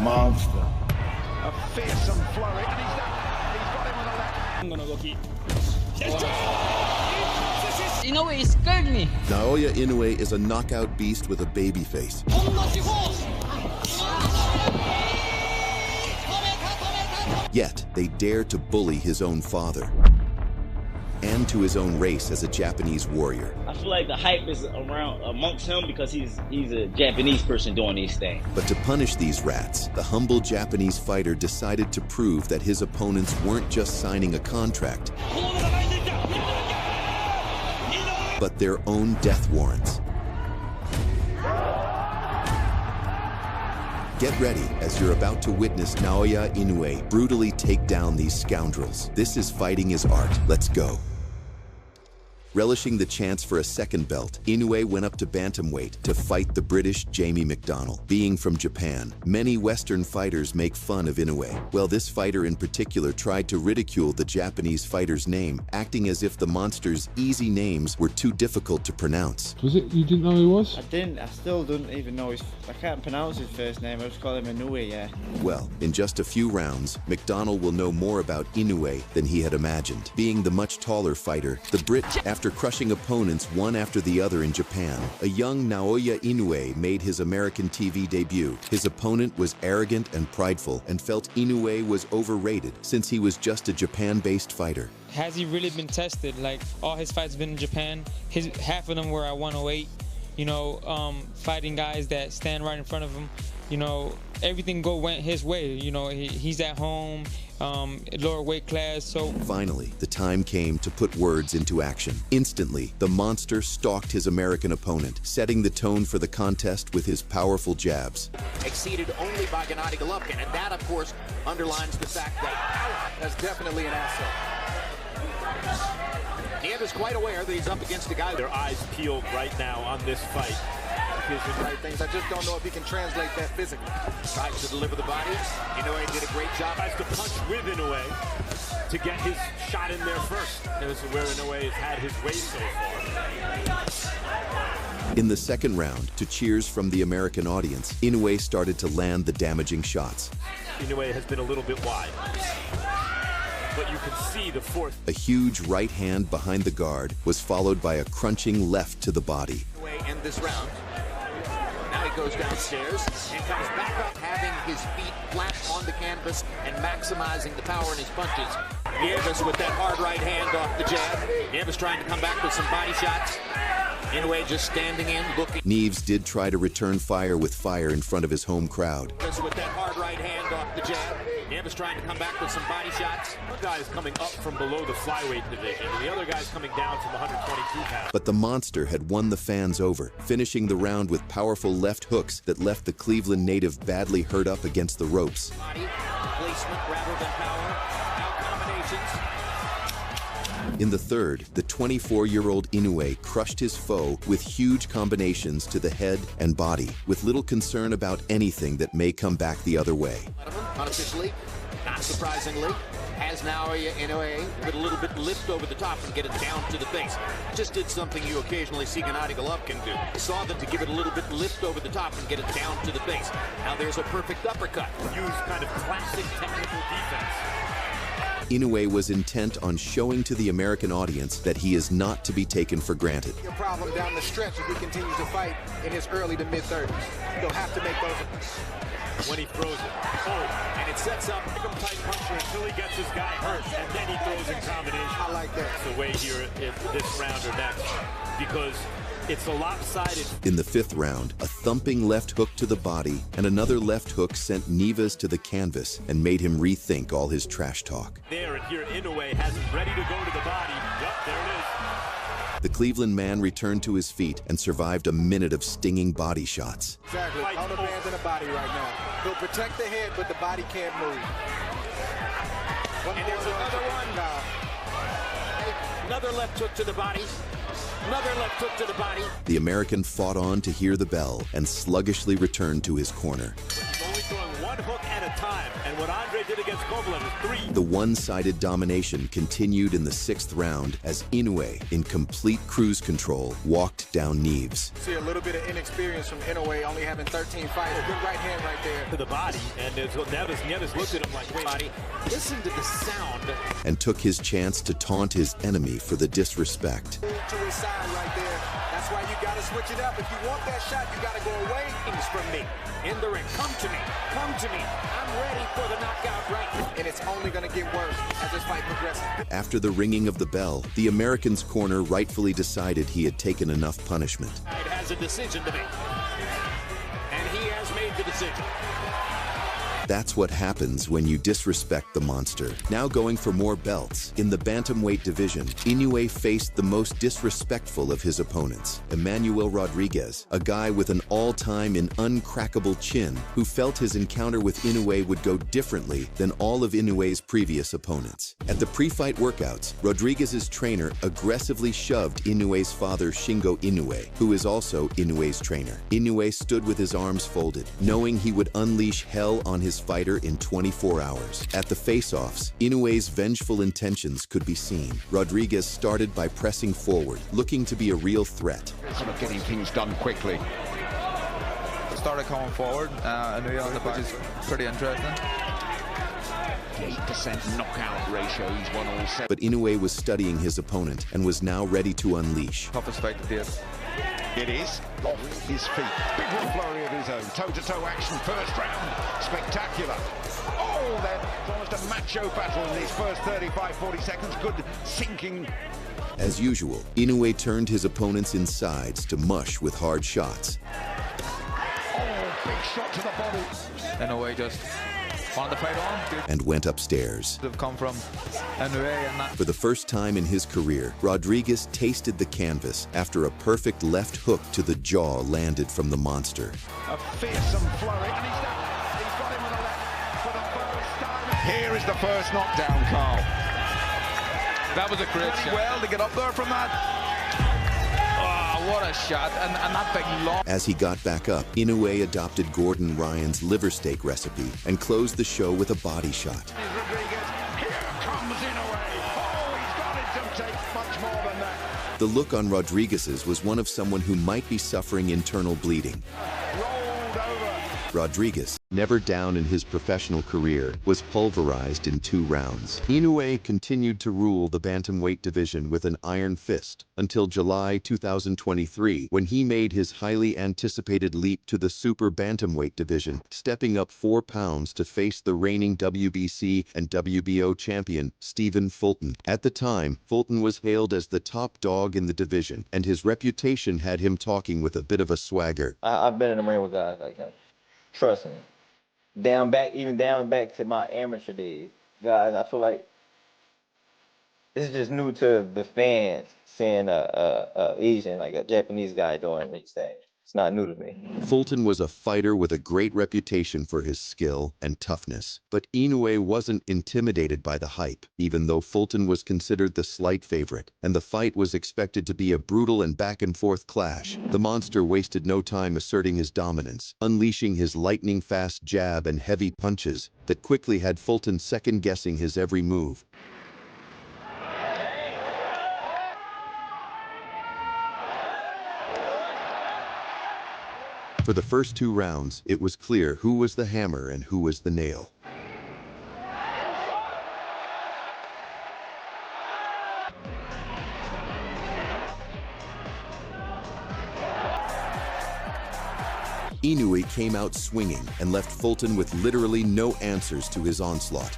monster. A fearsome flurry, and he's got him on the left. I'm gonna go keep. Inoue scared me. Naoya Inoue is a knockout beast with a baby face. Yet, they dare to bully his own father and to his own race as a Japanese warrior. I feel like the hype is around amongst him because he's a Japanese person doing these things. But to punish these rats, the humble Japanese fighter decided to prove that his opponents weren't just signing a contract, but their own death warrants. Get ready as you're about to witness Naoya Inoue brutally take down these scoundrels. This is Fighting is Art. Let's go. Relishing the chance for a second belt, Inoue went up to bantamweight to fight the British Jamie McDonnell. Being from Japan, many Western fighters make fun of Inoue. Well, this fighter in particular tried to ridicule the Japanese fighter's name, acting as if the monster's easy names were too difficult to pronounce. Was it you didn't know who he was? I didn't. I still don't even know I can't pronounce his first name. I just call him Inoue, yeah. Well, in just a few rounds, McDonnell will know more about Inoue than he had imagined. Being the much taller fighter, the Brit, after crushing opponents one after the other in Japan, a young Naoya Inoue made his American TV debut. His opponent was arrogant and prideful and felt Inoue was overrated since he was just a Japan-based fighter. Has he really been tested? Like, all his fights have been in Japan. Half of them were at 108. You know, fighting guys that stand right in front of him. You know, everything went his way. You know, he's at home, lower weight class, so... Finally, the time came to put words into action. Instantly, the monster stalked his American opponent, setting the tone for the contest with his powerful jabs. Exceeded only by Gennady Golovkin, and that, of course, underlines the fact that that's definitely an asset. Kiev is quite aware that he's up against a guy. Their eyes peeled right now on this fight. Right things. I just don't know if he can translate that physically. Tries to deliver the body. Inoue did a great job. Tries to punch with Inoue to get his shot in there first. This is where Inoue has had his way so far. In the second round, to cheers from the American audience, Inoue started to land the damaging shots. Inoue has been a little bit wide, but you can see the fourth. A huge right hand behind the guard was followed by a crunching left to the body. Inoue end this round. Now he goes downstairs and comes back up, having his feet flat on the canvas and maximizing the power in his punches. Nieves with that hard right hand off the jab. Nieves trying to come back with some body shots. Inoue just standing in, looking. Nieves did try to return fire with fire in front of his home crowd. With that hard right hand off the jab. Nieves trying to come back with some body shots. One guy is coming up from below the flyweight division, and the other guy's coming down from 122 pounds. But the monster had won the fans over, finishing the round with powerful left hooks that left the Cleveland native badly hurt up against the ropes. Body, placement rather than power. Now combinations. In the third, the 24-year-old Inoue crushed his foe with huge combinations to the head and body, with little concern about anything that may come back the other way. Unofficially, not surprisingly, has Naoya Inoue with a little bit lift over the top and get it down to the face. Just did something you occasionally see Gennady Golovkin do. Saw them to give it a little bit lift over the top and get it down to the face. Now there's a perfect uppercut. Use kind of classic technical defense. Inoue was intent on showing to the American audience that he is not to be taken for granted. A problem down the stretch if he continues to fight in his early to mid-30s. He'll have to make those when he throws it. Oh, and it sets up a tight puncher until he gets his guy hurt, and then he throws in combination. I like that. It's the way here in this round or next, because it's a lopsided. In the fifth round, a thumping left hook to the body and another left hook sent Nieves to the canvas and made him rethink all his trash talk. There, and here Inoue has him ready to go to the body. Yep, there it is. The Cleveland man returned to his feet and survived a minute of stinging body shots. Exactly. Don't abandon the body right now. He'll protect the head, but the body can't move. And there's another one. Another left hook to the body. Another left hook to the body. The American fought on to hear the bell and sluggishly returned to his corner. He's only throwing one hook at a time. And what Andre did against Kovalev is 3. The one-sided domination continued in the 6th round as Inoue, in complete cruise control, walked down Neves. See a little bit of inexperience from Inoue, only having 13 fights. Good right hand right there. To the body, and Neves looked at him like, wait, Listen to the sound. And took his chance to taunt his enemy for the disrespect. To his side right there. That's why you gotta switch it up. If you want that shot, you gotta go away. Things from me. In the ring. Come to me. Come to me. I'm ready for the knockout right now. And it's only gonna get worse as this fight progresses. After the ringing of the bell, the American's corner rightfully decided he had taken enough punishment. It has a decision to make. And he has made the decision. That's what happens when you disrespect the monster. Now going for more belts. In the bantamweight division, Inoue faced the most disrespectful of his opponents, Emmanuel Rodriguez, a guy with an all-time and uncrackable chin who felt his encounter with Inoue would go differently than all of Inoue's previous opponents. At the pre-fight workouts, Rodriguez's trainer aggressively shoved Inoue's father Shingo Inoue, who is also Inoue's trainer. Inoue stood with his arms folded, knowing he would unleash hell on his fighter in 24 hours. At the face-offs, Inoue's vengeful intentions could be seen. Rodriguez started by pressing forward, looking to be a real threat. Sort of getting things done quickly. Started coming forward, Inoue on the back is pretty interesting. 8% knockout ratio, he's won all 7. But Inoue was studying his opponent and was now ready to unleash. Toughest fight to date. It is off his feet. Big one flurry of his own. Toe-to-toe action, first round. Spectacular. Oh, that's almost a macho battle in these first 35-40 seconds. Good sinking. As usual, Inoue turned his opponents insides to mush with hard shots. Oh, big shot to the body. Inoue just wanted to fight on. And went upstairs. Have come from Inoue and that. For the first time in his career, Rodriguez tasted the canvas after a perfect left hook to the jaw landed from the monster. A fearsome flurry, and he's done. He's got him with a left for the first time. Here is the first knockdown, Carl. That was a great shot. Well to get up there from that. Oh, what a shot, and that big long. As he got back up, Inoue adopted Gordon Ryan's liver steak recipe and closed the show with a body shot. Rodriguez, here comes Inoue. Oh, he's got it to take much more than that. The look on Rodriguez's was one of someone who might be suffering internal bleeding. Rolled over. Rodriguez, never down in his professional career, was pulverized in 2 rounds. Inoue continued to rule the bantamweight division with an iron fist until July 2023, when he made his highly anticipated leap to the super bantamweight division, stepping up 4 pounds to face the reigning WBC and WBO champion, Stephen Fulton. At the time, Fulton was hailed as the top dog in the division, and his reputation had him talking with a bit of a swagger. I've been in the ring with guys like him. Trust me. Even down back to my amateur days. Guys, I feel like it's just new to the fans seeing a Asian, like a Japanese guy doing these things. It's not new to me. Fulton was a fighter with a great reputation for his skill and toughness, but Inoue wasn't intimidated by the hype, even though Fulton was considered the slight favorite, and the fight was expected to be a brutal and back-and-forth clash. The monster wasted no time asserting his dominance, unleashing his lightning-fast jab and heavy punches that quickly had Fulton second-guessing his every move. For the first 2 rounds, it was clear who was the hammer and who was the nail. Inoue came out swinging and left Fulton with literally no answers to his onslaught.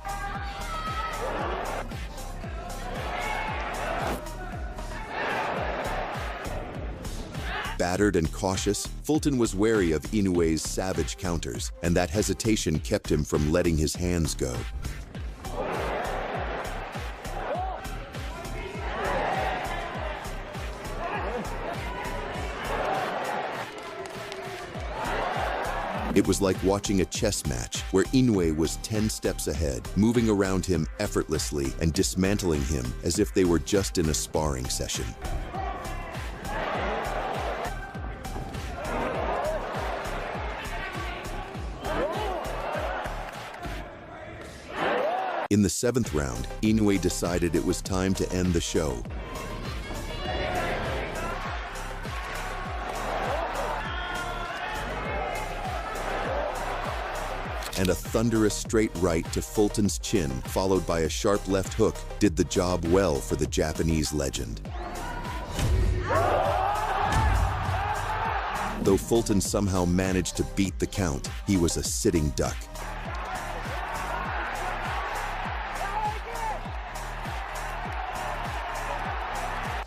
Battered and cautious, Fulton was wary of Inoue's savage counters, and that hesitation kept him from letting his hands go. It was like watching a chess match where Inoue was 10 steps ahead, moving around him effortlessly and dismantling him as if they were just in a sparring session. In the 7th round, Inoue decided it was time to end the show. And a thunderous straight right to Fulton's chin, followed by a sharp left hook, did the job well for the Japanese legend. Though Fulton somehow managed to beat the count, he was a sitting duck.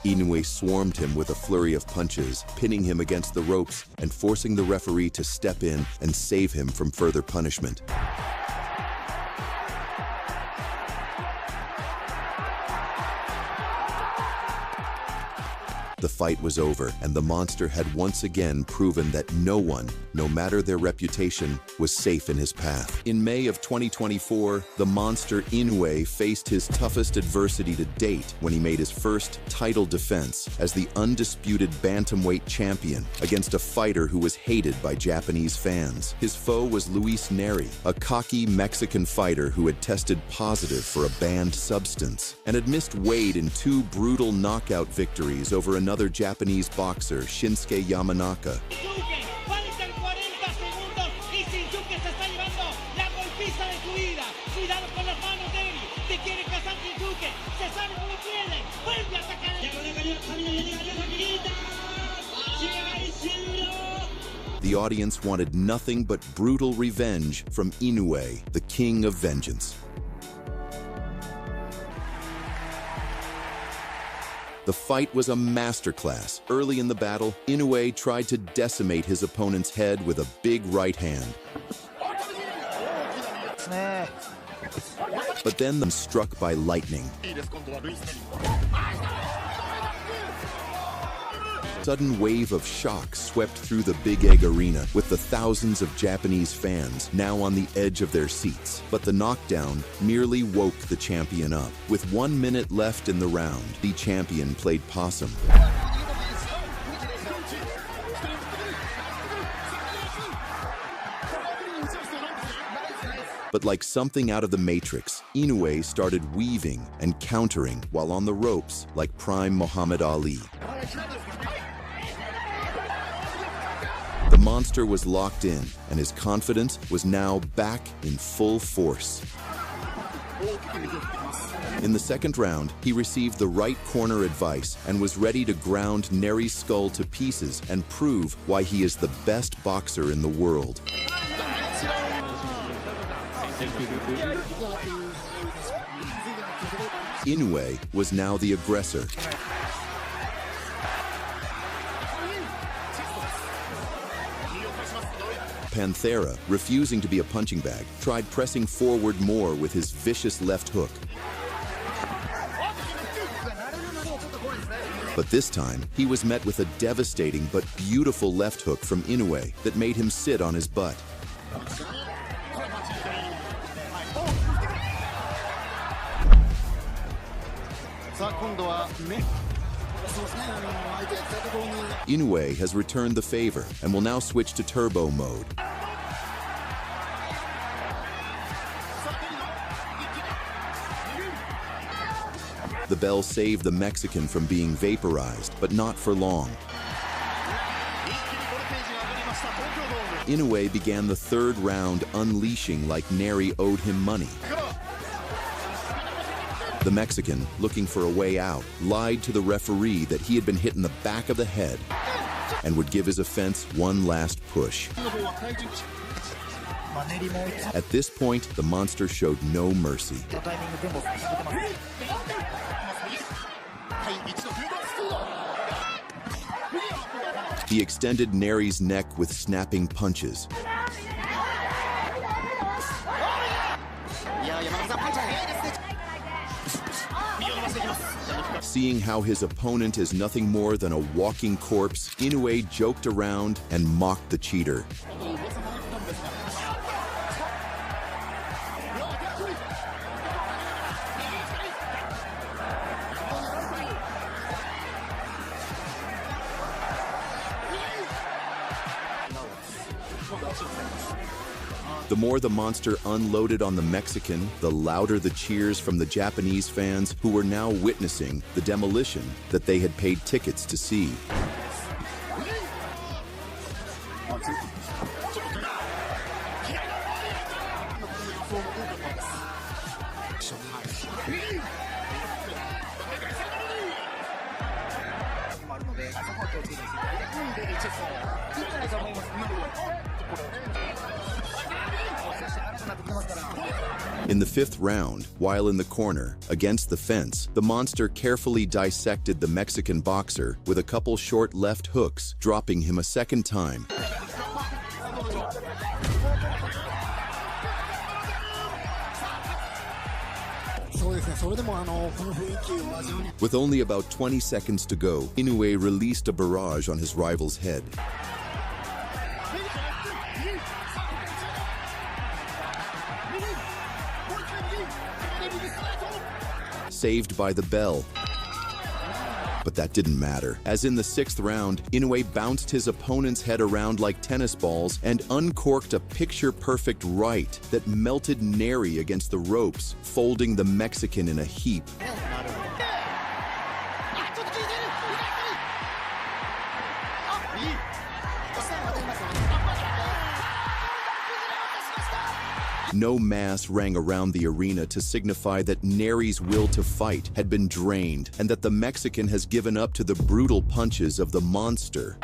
Inoue swarmed him with a flurry of punches, pinning him against the ropes and forcing the referee to step in and save him from further punishment. The fight was over, and the monster had once again proven that no one, no matter their reputation, was safe in his path. In May of 2024, the monster Inoue faced his toughest adversity to date when he made his first title defense as the undisputed bantamweight champion against a fighter who was hated by Japanese fans. His foe was Luis Neri, a cocky Mexican fighter who had tested positive for a banned substance and had missed weight in 2 brutal knockout victories over another Japanese boxer, Shinsuke Yamanaka. The audience wanted nothing but brutal revenge from Inoue, the king of vengeance. The fight was a masterclass. Early in the battle, Inoue tried to decimate his opponent's head with a big right hand. But then them struck by lightning. Sudden wave of shock swept through the Big Egg Arena, with the thousands of Japanese fans now on the edge of their seats. But the knockdown merely woke the champion up. With 1 minute left in the round, the champion played possum. But like something out of the Matrix, Inoue started weaving and countering while on the ropes like prime Muhammad Ali. The monster was locked in, and his confidence was now back in full force. In the 2nd round, he received the right corner advice and was ready to ground Neri's skull to pieces and prove why he is the best boxer in the world. Inoue was now the aggressor. Panthera, refusing to be a punching bag, tried pressing forward more with his vicious left hook. But this time, he was met with a devastating but beautiful left hook from Inoue that made him sit on his butt. Inoue has returned the favor and will now switch to turbo mode. The bell saved the Mexican from being vaporized, but not for long. Inoue began the 3rd round unleashing like Neri owed him money. The Mexican, looking for a way out, lied to the referee that he had been hit in the back of the head and would give his offense one last push. At this point, the monster showed no mercy. He extended Neri's neck with snapping punches. Seeing how his opponent is nothing more than a walking corpse, Inoue joked around and mocked the cheater. The more the monster unloaded on the Mexican, the louder the cheers from the Japanese fans who were now witnessing the demolition that they had paid tickets to see. In the fifth round, while in the corner, against the fence, the monster carefully dissected the Mexican boxer with a couple short left hooks, dropping him a second time. With only about 20 seconds to go, Inoue released a barrage on his rival's head. Saved by the bell. But that didn't matter, as in the sixth round, Inoue bounced his opponent's head around like tennis balls and uncorked a picture-perfect right that melted Neri against the ropes, folding the Mexican in a heap. No mass rang around the arena to signify that Neri's will to fight had been drained and that the Mexican has given up to the brutal punches of the monster.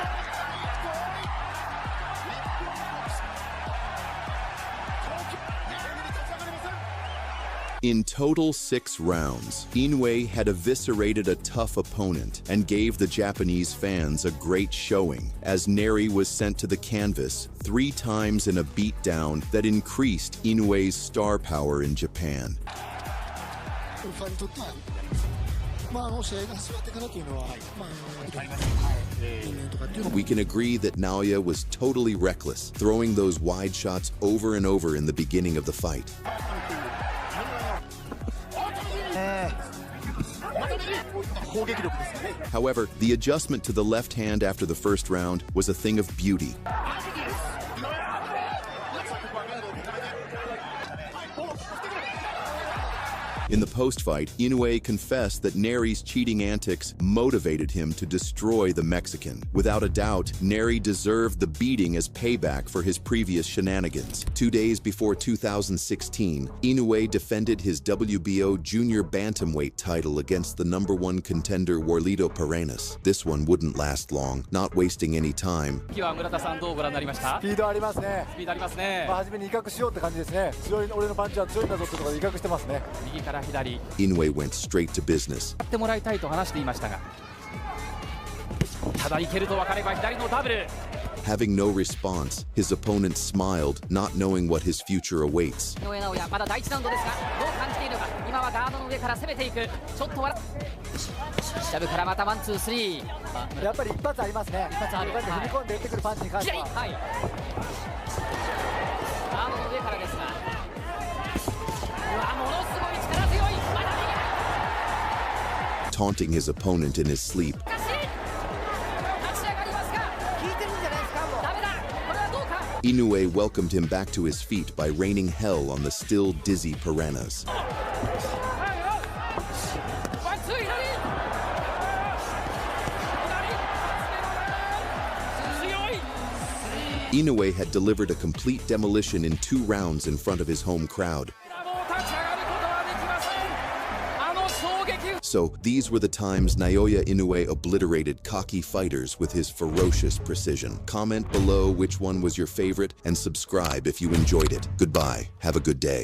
In total 6 rounds, Inoue had eviscerated a tough opponent and gave the Japanese fans a great showing, as Neri was sent to the canvas 3 times in a beatdown that increased Inoue's star power in Japan. We can agree that Naoya was totally reckless, throwing those wide shots over and over in the beginning of the fight. However, the adjustment to the left hand after the first round was a thing of beauty. In the post-fight, Inoue confessed that Neri's cheating antics motivated him to destroy the Mexican. Without a doubt, Neri deserved the beating as payback for his previous shenanigans. 2 days before 2016, Inoue defended his WBO junior bantamweight title against the #1 contender Warlito Paredes. This one wouldn't last long, not wasting any time. Inoue went straight to business. Having no response, his opponent smiled, not knowing what his future awaits. Taunting his opponent in his sleep. Inoue welcomed him back to his feet by raining hell on the still dizzy Paredes. Inoue had delivered a complete demolition in 2 rounds in front of his home crowd. So these were the times Naoya Inoue obliterated cocky fighters with his ferocious precision. Comment below which one was your favorite and subscribe if you enjoyed it. Goodbye. Have a good day.